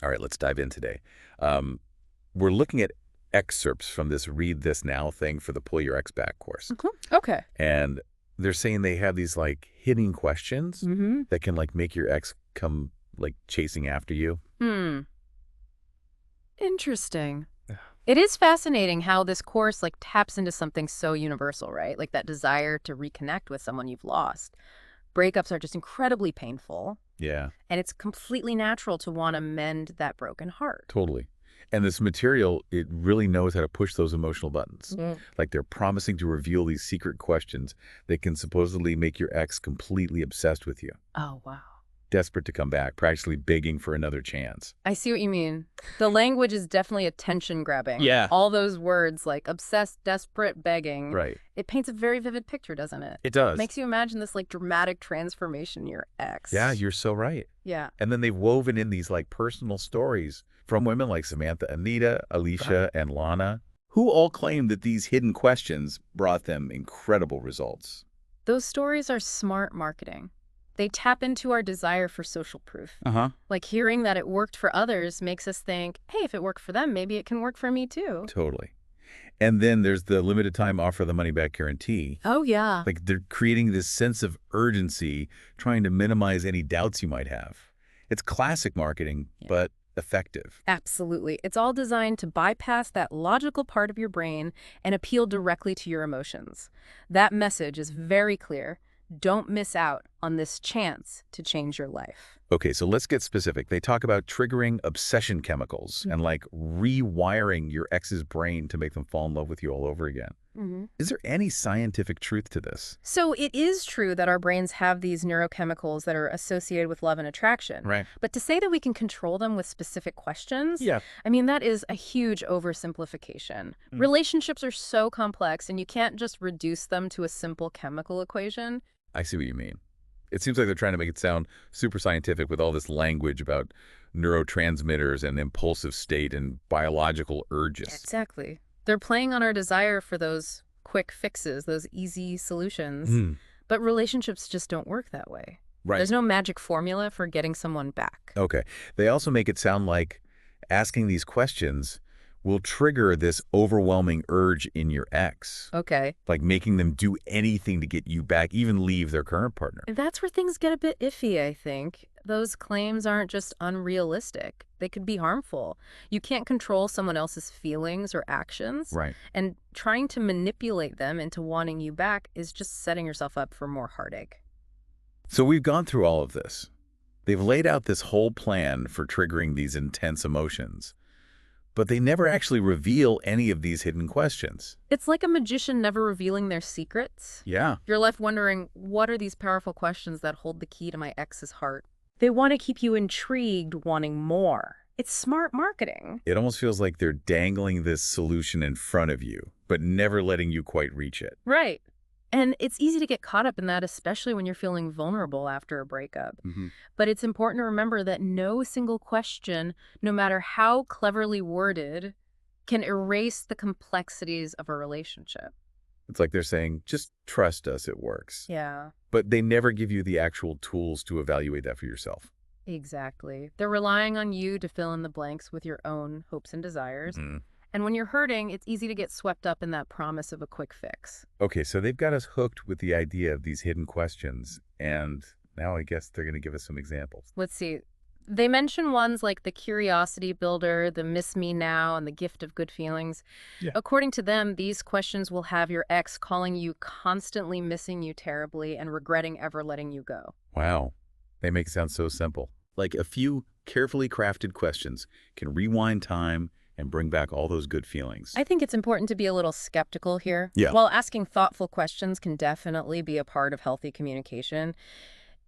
All right, let's dive in today. Um, we're looking at excerpts from this Read This Now thing for the Pull Your Ex Back course. Okay. And they're saying they have these like hidden questions that can like make your ex come like chasing after you. Interesting. It is fascinating how this course like taps into something so universal, right? Like that desire to reconnect with someone you've lost. Breakups are just incredibly painful, Yeah, and it's completely natural to want to mend that broken heart. totally. And this material, it really knows how to push those emotional buttons. Like they're promising to reveal these secret questions that can supposedly make your ex completely obsessed with you, Oh, wow. desperate to come back, practically begging for another chance. I see what you mean. The language is definitely attention grabbing. Yeah. All those words like obsessed, desperate, begging. Right. It paints a very vivid picture, doesn't it? It does. Makes you imagine this like dramatic transformation in your ex. Yeah, you're so right. Yeah. And then they've woven in these like personal stories from women like Samantha, Anita, Alicia, and Lana, who all claim that these hidden questions brought them incredible results. Those stories are smart marketing. They tap into our desire for social proof. Like hearing that it worked for others makes us think, hey, if it worked for them, maybe it can work for me too. Totally. And then there's the limited time offer the money back guarantee. Oh, yeah. Like they're creating this sense of urgency, trying to minimize any doubts you might have. It's classic marketing, but effective. Absolutely. It's all designed to bypass that logical part of your brain and appeal directly to your emotions. That message is very clear. Don't miss out on this chance to change your life. Okay, so let's get specific. They talk about triggering obsession chemicals and like rewiring your ex's brain to make them fall in love with you all over again. Is there any scientific truth to this? So it is true that our brains have these neurochemicals that are associated with love and attraction. Right. But to say that we can control them with specific questions, Yeah. I mean, that is a huge oversimplification. Relationships are so complex, and you can't just reduce them to a simple chemical equation. I see what you mean. It seems like they're trying to make it sound super scientific with all this language about neurotransmitters and impulsive state and biological urges. Exactly. They're playing on our desire for those quick fixes, those easy solutions. But relationships just don't work that way. Right. There's no magic formula for getting someone back. Okay. They also make it sound like asking these questions will trigger this overwhelming urge in your ex, Okay. like making them do anything to get you back, even leave their current partner. That's where things get a bit iffy, I think. Those claims aren't just unrealistic. They could be harmful. You can't control someone else's feelings or actions. Right. And trying to manipulate them into wanting you back is just setting yourself up for more heartache. So we've gone through all of this. They've laid out this whole plan for triggering these intense emotions, but they never actually reveal any of these hidden questions. It's like a magician never revealing their secrets. Yeah. You're left wondering, what are these powerful questions that hold the key to my ex's heart? They want to keep you intrigued, wanting more. It's smart marketing. It almost feels like they're dangling this solution in front of you, but never letting you quite reach it. Right. And it's easy to get caught up in that, especially when you're feeling vulnerable after a breakup. But it's important to remember that no single question, no matter how cleverly worded, can erase the complexities of a relationship. It's like they're saying, just trust us, it works. Yeah, But they never give you the actual tools to evaluate that for yourself. exactly. They're relying on you to fill in the blanks with your own hopes and desires. And when you're hurting, it's easy to get swept up in that promise of a quick fix. Okay, so they've got us hooked with the idea of these hidden questions, and now I guess they're going to give us some examples. Let's see. They mention ones like the curiosity builder, the miss me now, and the gift of good feelings. Yeah. According to them, these questions will have your ex calling you constantly, missing you terribly, and regretting ever letting you go. Wow, they make it sound so simple. Like a few carefully crafted questions can rewind time and bring back all those good feelings. I think it's important to be a little skeptical here. Yeah. While asking thoughtful questions can definitely be a part of healthy communication,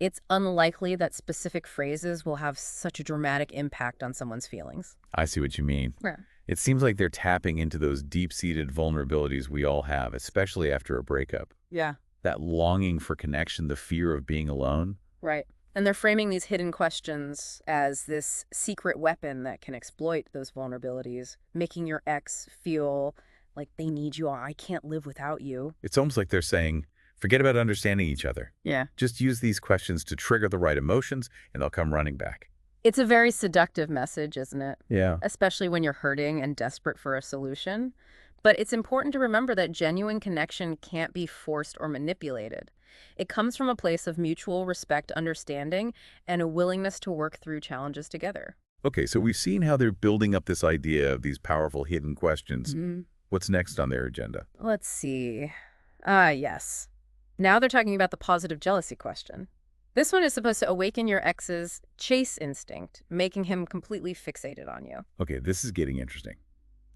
it's unlikely that specific phrases will have such a dramatic impact on someone's feelings. I see what you mean. Yeah. It seems like they're tapping into those deep-seated vulnerabilities we all have, especially after a breakup. Yeah. That longing for connection, the fear of being alone. Right. And they're framing these hidden questions as this secret weapon that can exploit those vulnerabilities, making your ex feel like they need you or I can't live without you. It's almost like they're saying, forget about understanding each other. Yeah. Just use these questions to trigger the right emotions, and they'll come running back. It's a very seductive message, isn't it? Yeah. Especially when you're hurting and desperate for a solution. But it's important to remember that genuine connection can't be forced or manipulated. It comes from a place of mutual respect, understanding, and a willingness to work through challenges together. Okay, so we've seen how they're building up this idea of these powerful hidden questions. What's next on their agenda? Let's see. Yes. Now they're talking about the positive jealousy question. This one is supposed to awaken your ex's chase instinct, making him completely fixated on you. Okay, this is getting interesting.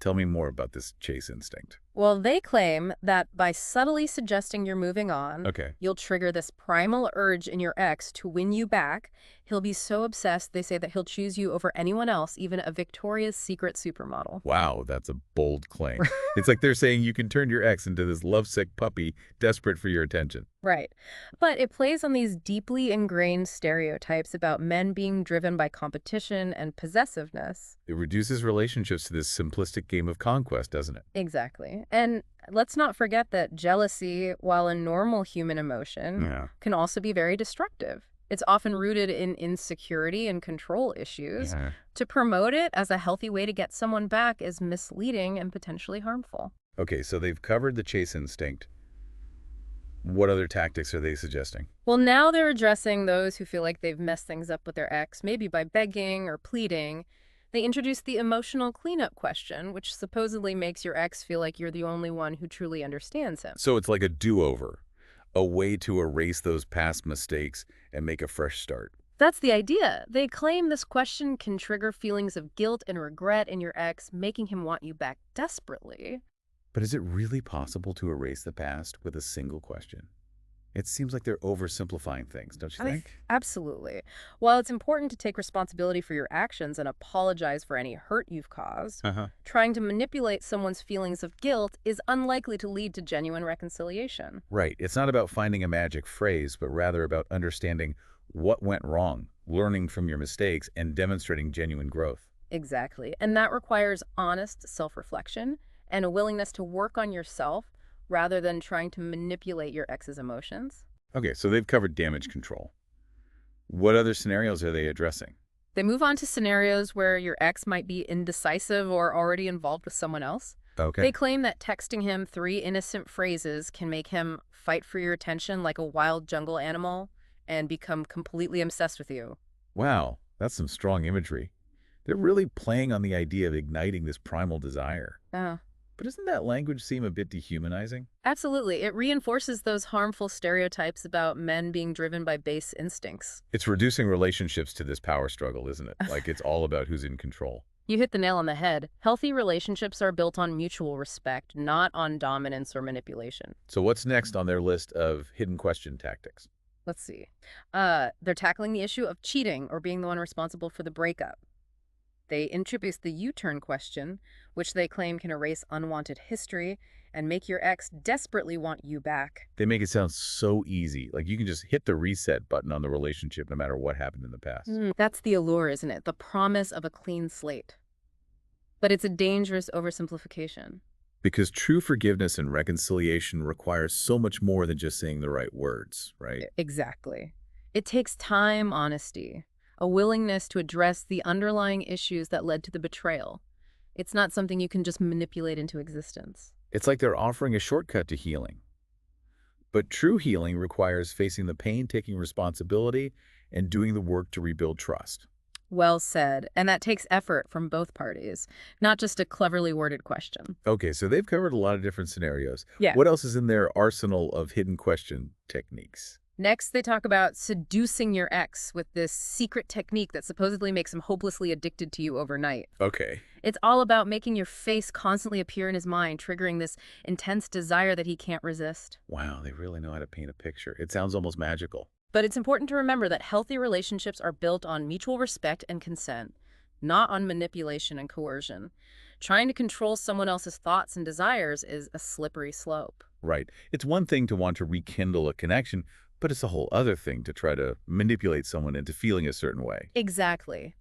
Tell me more about this chase instinct. Well, they claim that by subtly suggesting you're moving on, Okay. you'll trigger this primal urge in your ex to win you back. He'll be so obsessed, they say, that he'll choose you over anyone else, even a Victoria's Secret supermodel. Wow, that's a bold claim. It's like they're saying you can turn your ex into this lovesick puppy desperate for your attention. Right. But it plays on these deeply ingrained stereotypes about men being driven by competition and possessiveness. It reduces relationships to this simplistic game of conquest, doesn't it? Exactly. And let's not forget that jealousy, while a normal human emotion, Yeah. can also be very destructive. It's often rooted in insecurity and control issues. Yeah. To promote it as a healthy way to get someone back is misleading and potentially harmful. Okay, so they've covered the chase instinct. What other tactics are they suggesting? Well, now they're addressing those who feel like they've messed things up with their ex, maybe by begging or pleading. They introduced the emotional cleanup question, which supposedly makes your ex feel like you're the only one who truly understands him. So it's like a do-over, a way to erase those past mistakes and make a fresh start. That's the idea. They claim this question can trigger feelings of guilt and regret in your ex, making him want you back desperately. But is it really possible to erase the past with a single question? It seems like they're oversimplifying things, don't you think? Absolutely. While it's important to take responsibility for your actions and apologize for any hurt you've caused, trying to manipulate someone's feelings of guilt is unlikely to lead to genuine reconciliation. Right. It's not about finding a magic phrase, but rather about understanding what went wrong, learning from your mistakes, and demonstrating genuine growth. Exactly. And that requires honest self-reflection and a willingness to work on yourself rather than trying to manipulate your ex's emotions. Okay, so they've covered damage control. What other scenarios are they addressing? They move on to scenarios where your ex might be indecisive or already involved with someone else. Okay. They claim that texting him 3 innocent phrases can make him fight for your attention like a wild jungle animal and become completely obsessed with you. Wow, that's some strong imagery. They're really playing on the idea of igniting this primal desire. Oh. But doesn't that language seem a bit dehumanizing? Absolutely. It reinforces those harmful stereotypes about men being driven by base instincts. It's reducing relationships to this power struggle, isn't it? Like it's all about who's in control. You hit the nail on the head. Healthy relationships are built on mutual respect, not on dominance or manipulation. So what's next on their list of hidden question tactics? Let's see. They're tackling the issue of cheating or being the one responsible for the breakup. They introduced the U-turn question, which they claim can erase unwanted history and make your ex desperately want you back. They make it sound so easy. Like you can just hit the reset button on the relationship no matter what happened in the past. That's the allure, isn't it? The promise of a clean slate. But it's a dangerous oversimplification. Because true forgiveness and reconciliation requires so much more than just saying the right words, right? Exactly. It takes time, honesty, a willingness to address the underlying issues that led to the betrayal. It's not something you can just manipulate into existence. It's like they're offering a shortcut to healing. But true healing requires facing the pain, taking responsibility, and doing the work to rebuild trust. Well said. And that takes effort from both parties, not just a cleverly worded question. Okay, so they've covered a lot of different scenarios. Yeah. What else is in their arsenal of hidden question techniques? Next, they talk about seducing your ex with this secret technique that supposedly makes him hopelessly addicted to you overnight. Okay. It's all about making your face constantly appear in his mind, triggering this intense desire that he can't resist. Wow, they really know how to paint a picture. It sounds almost magical. But it's important to remember that healthy relationships are built on mutual respect and consent, not on manipulation and coercion. Trying to control someone else's thoughts and desires is a slippery slope. Right. It's one thing to want to rekindle a connection, but it's a whole other thing to try to manipulate someone into feeling a certain way. Exactly.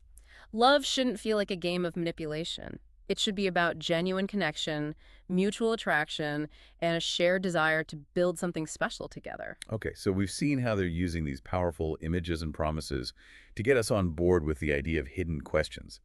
Love shouldn't feel like a game of manipulation. It should be about genuine connection, mutual attraction, and a shared desire to build something special together. Okay, so we've seen how they're using these powerful images and promises to get us on board with the idea of hidden questions.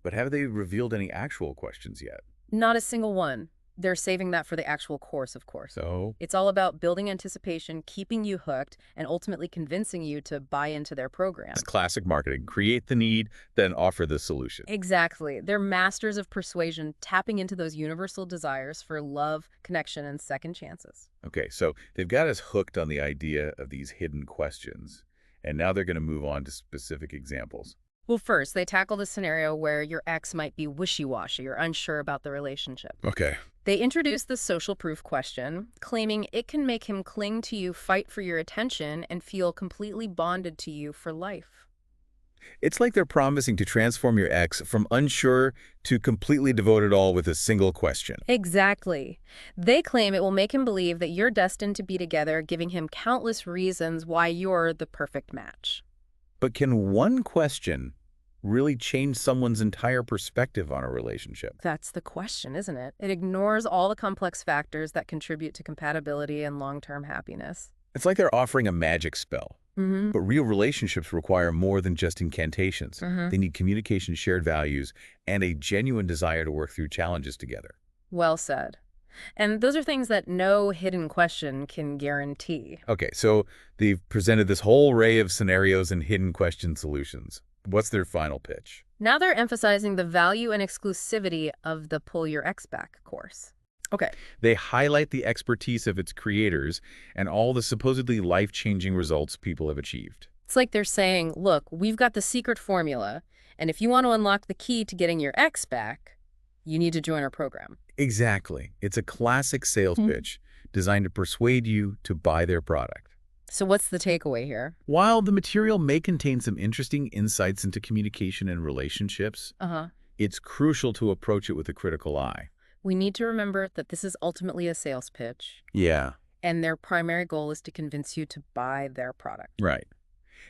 But have they revealed any actual questions yet? Not a single one. They're saving that for the actual course, of course. So, It's all about building anticipation, keeping you hooked, and ultimately convincing you to buy into their program. it's classic marketing. Create the need, then offer the solution. Exactly. They're masters of persuasion, tapping into those universal desires for love, connection, and second chances. Okay, so they've got us hooked on the idea of these hidden questions, and now they're going to move on to specific examples. Well, first, they tackle the scenario where your ex might be wishy-washy or unsure about the relationship. Okay. They introduce the social proof question, claiming it can make him cling to you, fight for your attention, and feel completely bonded to you for life. It's like they're promising to transform your ex from unsure to completely devoted all with a single question. Exactly. They claim it will make him believe that you're destined to be together, giving him countless reasons why you're the perfect match. But can one question really change someone's entire perspective on a relationship? That's the question, isn't it? It ignores all the complex factors that contribute to compatibility and long-term happiness. It's like they're offering a magic spell. Mm-hmm. But real relationships require more than just incantations. Mm-hmm. They need communication, shared values, and a genuine desire to work through challenges together. Well said. And those are things that no hidden question can guarantee. Okay, so they've presented this whole array of scenarios and hidden question solutions. What's their final pitch? Now they're emphasizing the value and exclusivity of the Pull Your Ex Back course. Okay. They highlight the expertise of its creators and all the supposedly life-changing results people have achieved. It's like they're saying, look, we've got the secret formula, and if you want to unlock the key to getting your ex back, you need to join our program. Exactly. It's a classic sales pitch designed to persuade you to buy their product. So what's the takeaway here? While the material may contain some interesting insights into communication and relationships, it's crucial to approach it with a critical eye. We need to remember that this is ultimately a sales pitch, Yeah, and their primary goal is to convince you to buy their product. right.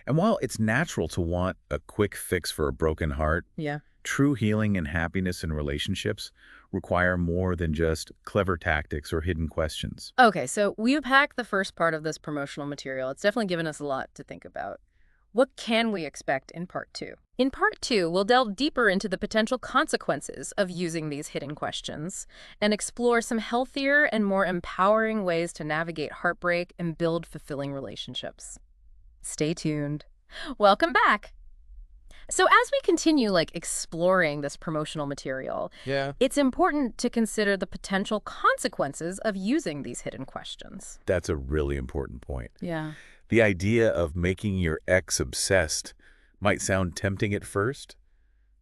And while it's natural to want a quick fix for a broken heart, Yeah. true healing and happiness in relationships require more than just clever tactics or hidden questions. Okay, so we unpacked the first part of this promotional material. It's definitely given us a lot to think about. What can we expect in part 2? In part 2, we'll delve deeper into the potential consequences of using these hidden questions and explore some healthier and more empowering ways to navigate heartbreak and build fulfilling relationships. Stay tuned. Welcome back. So as we continue exploring this promotional material, it's important to consider the potential consequences of using these hidden questions. That's a really important point. Yeah. The idea of making your ex obsessed might sound tempting at first,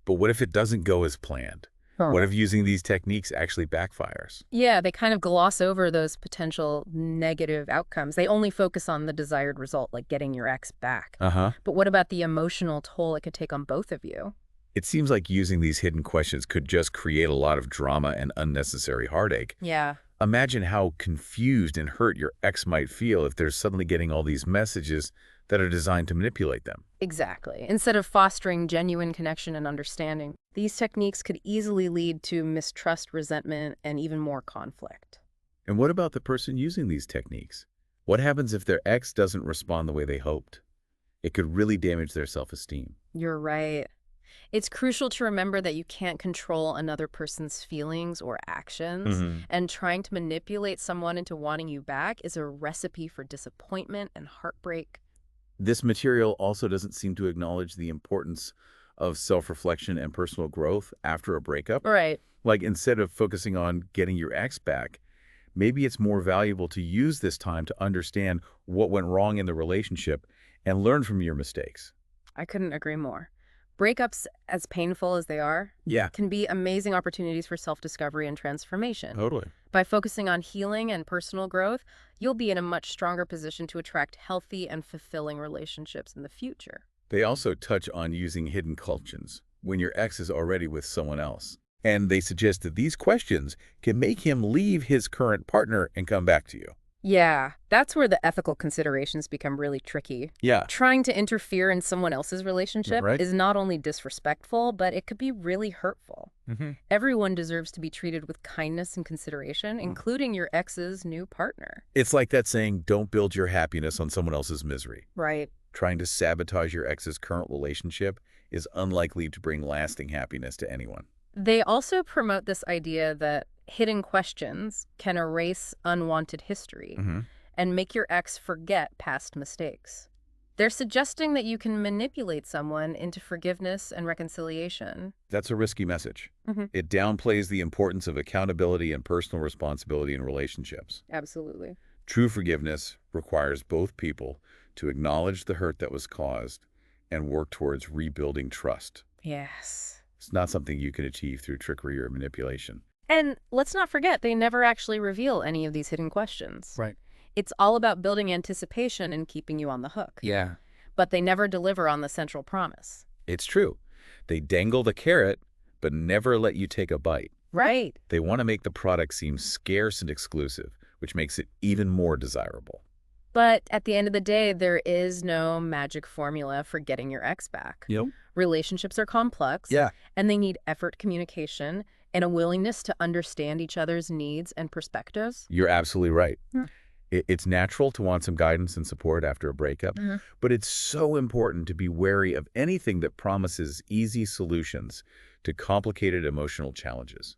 but what if it doesn't go as planned? What if using these techniques actually backfires? Yeah, they kind of gloss over those potential negative outcomes. They only focus on the desired result, like getting your ex back. Uh-huh. But what about the emotional toll it could take on both of you? It seems like using these hidden questions could just create a lot of drama and unnecessary heartache. Yeah. Imagine how confused and hurt your ex might feel if they're suddenly getting all these messages that are designed to manipulate them. Exactly. Instead of fostering genuine connection and understanding, these techniques could easily lead to mistrust, resentment, and even more conflict. And what about the person using these techniques? What happens if their ex doesn't respond the way they hoped? It could really damage their self-esteem. You're right. It's crucial to remember that you can't control another person's feelings or actions, and trying to manipulate someone into wanting you back is a recipe for disappointment and heartbreak. This material also doesn't seem to acknowledge the importance of self-reflection and personal growth after a breakup. Right. Like, instead of focusing on getting your ex back, maybe it's more valuable to use this time to understand what went wrong in the relationship and learn from your mistakes. I couldn't agree more. Breakups, as painful as they are, can be amazing opportunities for self-discovery and transformation. Totally. By focusing on healing and personal growth, you'll be in a much stronger position to attract healthy and fulfilling relationships in the future. They also touch on using hidden questions when your ex is already with someone else. And they suggest that these questions can make him leave his current partner and come back to you. Yeah, that's where the ethical considerations become really tricky. Yeah. Trying to interfere in someone else's relationship Right. is not only disrespectful, but it could be really hurtful. Everyone deserves to be treated with kindness and consideration, including your ex's new partner. It's like that saying, don't build your happiness on someone else's misery. Right. Trying to sabotage your ex's current relationship is unlikely to bring lasting happiness to anyone. They also promote this idea that hidden questions can erase unwanted history and make your ex forget past mistakes. They're suggesting that you can manipulate someone into forgiveness and reconciliation. That's a risky message. It downplays the importance of accountability and personal responsibility in relationships. Absolutely. True forgiveness requires both people to acknowledge the hurt that was caused and work towards rebuilding trust. Yes. It's not something you can achieve through trickery or manipulation. And let's not forget, they never actually reveal any of these hidden questions. Right. It's all about building anticipation and keeping you on the hook. Yeah. But they never deliver on the central promise. It's true. They dangle the carrot, but never let you take a bite. Right. They want to make the product seem scarce and exclusive, which makes it even more desirable. But at the end of the day, there is no magic formula for getting your ex back. Yep. Relationships are complex. Yeah. And they need effort, communication, and a willingness to understand each other's needs and perspectives. You're absolutely right. It's natural to want some guidance and support after a breakup, but it's so important to be wary of anything that promises easy solutions to complicated emotional challenges.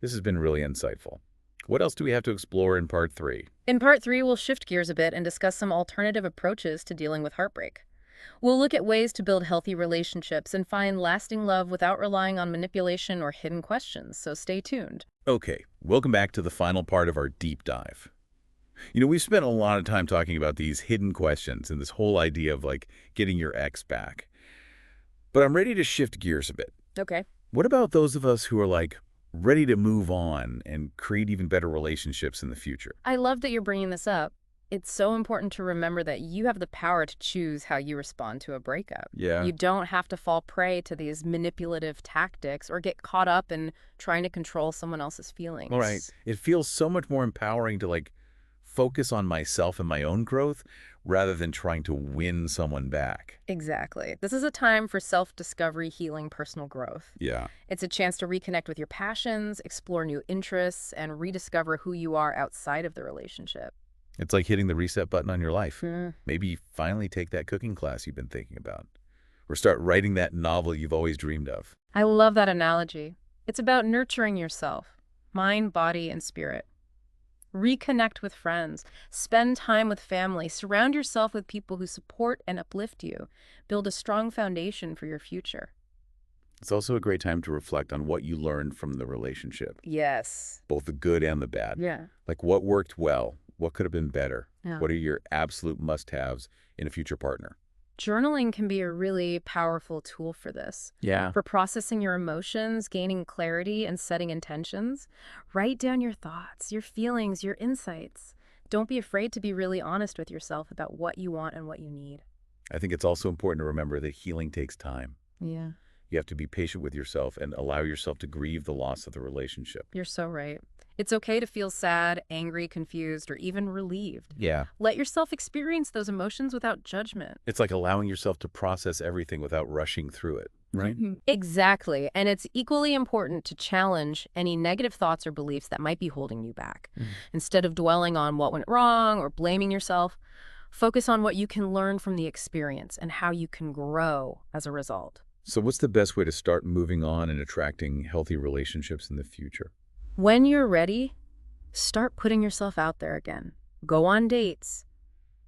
This has been really insightful. What else do we have to explore in part 3? In part 3, we'll shift gears a bit and discuss some alternative approaches to dealing with heartbreak. We'll look at ways to build healthy relationships and find lasting love without relying on manipulation or hidden questions, so stay tuned. Okay, welcome back to the final part of our deep dive. You know, we've spent a lot of time talking about these hidden questions and this whole idea of, like, getting your ex back. But I'm ready to shift gears a bit. Okay. What about those of us who are, like, ready to move on and create even better relationships in the future? I love that you're bringing this up. It's so important to remember that you have the power to choose how you respond to a breakup. Yeah. You don't have to fall prey to these manipulative tactics or get caught up in trying to control someone else's feelings. All right. It feels so much more empowering to, like, focus on myself and my own growth rather than trying to win someone back. Exactly. This is a time for self-discovery, healing, personal growth. Yeah. It's a chance to reconnect with your passions, explore new interests, and rediscover who you are outside of the relationship. It's like hitting the reset button on your life. Maybe finally take that cooking class you've been thinking about, or start writing that novel you've always dreamed of. I love that analogy. It's about nurturing yourself, mind, body, and spirit. Reconnect with friends, spend time with family, surround yourself with people who support and uplift you. Build a strong foundation for your future. It's also a great time to reflect on what you learned from the relationship, Yes. both the good and the bad. Yeah. Like, what worked well? What could have been better? Yeah. What are your absolute must-haves in a future partner? Journaling can be a really powerful tool for this. Yeah. For processing your emotions, gaining clarity, and setting intentions. Write down your thoughts, your feelings, your insights. Don't be afraid to be really honest with yourself about what you want and what you need. I think it's also important to remember that healing takes time. Yeah. You have to be patient with yourself and allow yourself to grieve the loss of the relationship. You're so right. It's okay to feel sad, angry, confused, or even relieved. Yeah. Let yourself experience those emotions without judgment. It's like allowing yourself to process everything without rushing through it, right? Exactly. And it's equally important to challenge any negative thoughts or beliefs that might be holding you back. Instead of dwelling on what went wrong or blaming yourself, focus on what you can learn from the experience and how you can grow as a result. So what's the best way to start moving on and attracting healthy relationships in the future? When you're ready, start putting yourself out there again. Go on dates,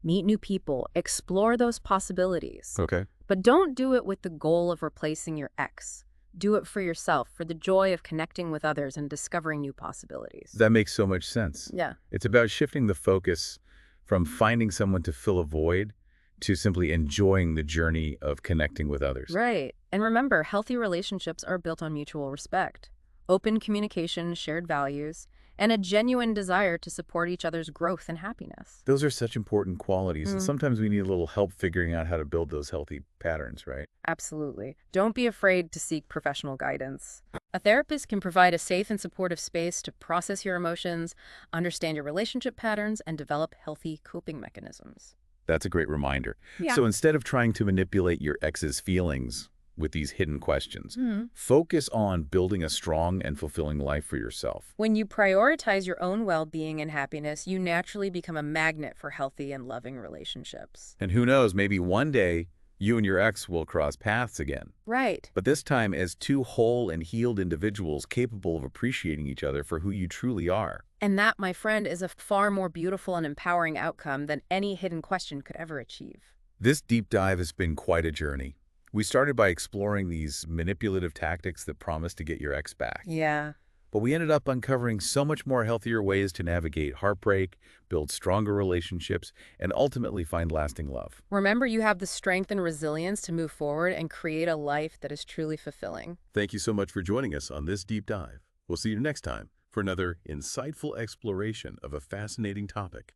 meet new people, explore those possibilities. Okay. But don't do it with the goal of replacing your ex. Do it for yourself, for the joy of connecting with others and discovering new possibilities. That makes so much sense. Yeah. It's about shifting the focus from finding someone to fill a void to simply enjoying the journey of connecting with others. Right. And remember, healthy relationships are built on mutual respect, open communication, shared values, and a genuine desire to support each other's growth and happiness. Those are such important qualities, and sometimes we need a little help figuring out how to build those healthy patterns, right? Absolutely. Don't be afraid to seek professional guidance. A therapist can provide a safe and supportive space to process your emotions, understand your relationship patterns, and develop healthy coping mechanisms. That's a great reminder. Yeah. So instead of trying to manipulate your ex's feelings, with these hidden questions. Hmm. Focus on building a strong and fulfilling life for yourself. When you prioritize your own well-being and happiness, you naturally become a magnet for healthy and loving relationships. And who knows, maybe one day you and your ex will cross paths again. Right. But this time as two whole and healed individuals capable of appreciating each other for who you truly are. And that, my friend, is a far more beautiful and empowering outcome than any hidden question could ever achieve. This deep dive has been quite a journey. We started by exploring these manipulative tactics that promise to get your ex back. Yeah. But we ended up uncovering so much more healthier ways to navigate heartbreak, build stronger relationships, and ultimately find lasting love. Remember, you have the strength and resilience to move forward and create a life that is truly fulfilling. Thank you so much for joining us on this deep dive. We'll see you next time for another insightful exploration of a fascinating topic.